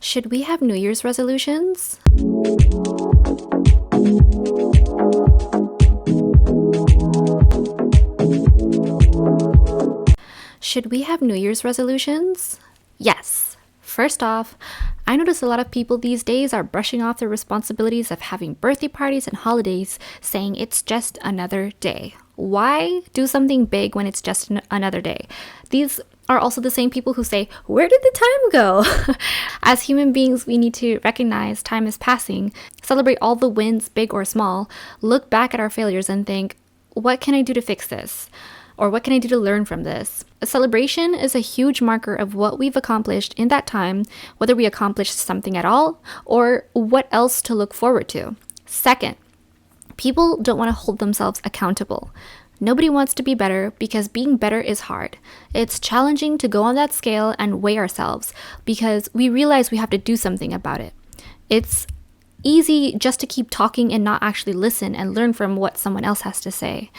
Should we have New Year's resolutions? Should we have New Year's resolutions? Yes. First off, I notice a lot of people these days are brushing off their responsibilities of having birthday parties and holidays, saying it's just another day. Why do something big when it's just another day? These are also the same people who say, where did the time go? As human beings, we need to recognize time is passing, celebrate all the wins, big or small, look back at our failures and think, what can I do to fix this? Or what can I do to learn from this? A celebration is a huge marker of what we've accomplished in that time, whether we accomplished something at all, or what else to look forward to. Second, people don't want to hold themselves accountable. Nobody wants to be better because being better is hard. It's challenging to go on that scale and weigh ourselves because we realize we have to do something about it. It's easy just to keep talking and not actually listen and learn from what someone else has to say.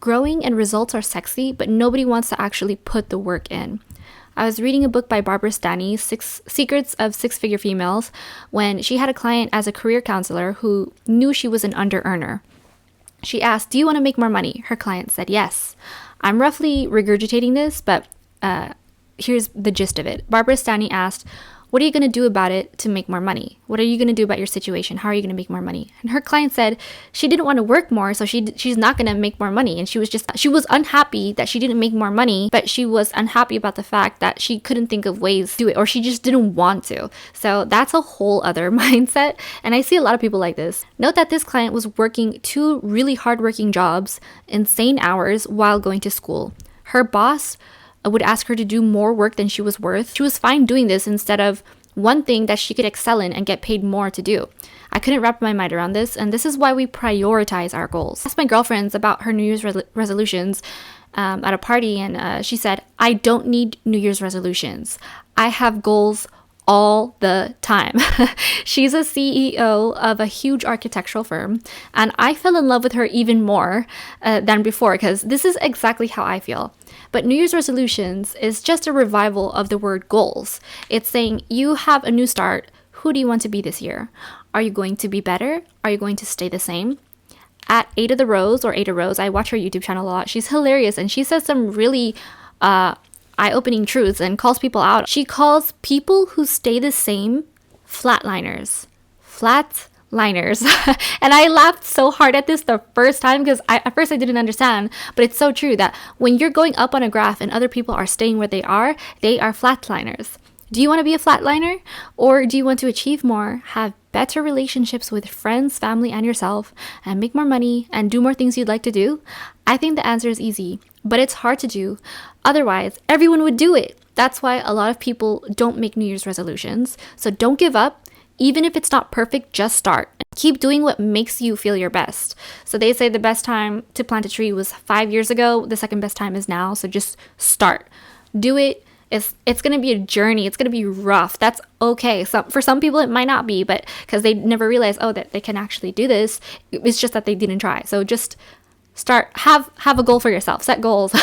Growing and results are sexy, but nobody wants to actually put the work in. I was reading a book by Barbara Stanny, Secrets of Six-Figure Females, when she had a client as a career counselor who knew she was an under-earner. She asked, do you want to make more money? Her client said yes. I'm roughly regurgitating this, but here's the gist of it. Barbara Stanny asked, what are you going to do about it to make more money? What are you going to do about your situation? How are you going to make more money? And her client said she didn't want to work more, so she's not going to make more money. And she was unhappy that she didn't make more money, but she was unhappy about the fact that she couldn't think of ways to do it, or she just didn't want to. So that's a whole other mindset. And I see a lot of people like this. Note that this client was working 2 really hardworking jobs, insane hours while going to school. Her boss would ask her to do more work than she was worth. She was fine doing this instead of one thing that she could excel in and get paid more to do. I couldn't wrap my mind around this, and this is why we prioritize our goals. I asked my girlfriends about her New Year's resolutions at a party, and she said, I don't need New Year's resolutions. I have goals all the time. She's a CEO of a huge architectural firm, and I fell in love with her even more than before because this is exactly how I feel. But New Year's resolutions is just a revival of the word goals. It's saying you have a new start. Who do you want to be this year? Are you going to be better? Are you going to stay the same? At Ada Rose, I watch her YouTube channel a lot. She's hilarious, and she says some really eye-opening truths and calls people out. She calls people who stay the same flatliners. Flatliners. And I laughed so hard at this the first time because at first I didn't understand, but it's so true that when you're going up on a graph and other people are staying where they are flatliners. Do you want to be a flatliner? Or do you want to achieve more, have better relationships with friends, family, and yourself, and make more money and do more things you'd like to do? I think the answer is easy, but it's hard to do. Otherwise, everyone would do it. That's why a lot of people don't make New Year's resolutions. So don't give up. Even if it's not perfect, just start. Keep doing what makes you feel your best. So they say the best time to plant a tree was 5 years ago. The second best time is now. So just start. Do it. It's going to be a journey. It's going to be rough. That's okay. So for some people, it might not be, but because they never realize, that they can actually do this. It's just that they didn't try. So just start. Have a goal for yourself. Set goals.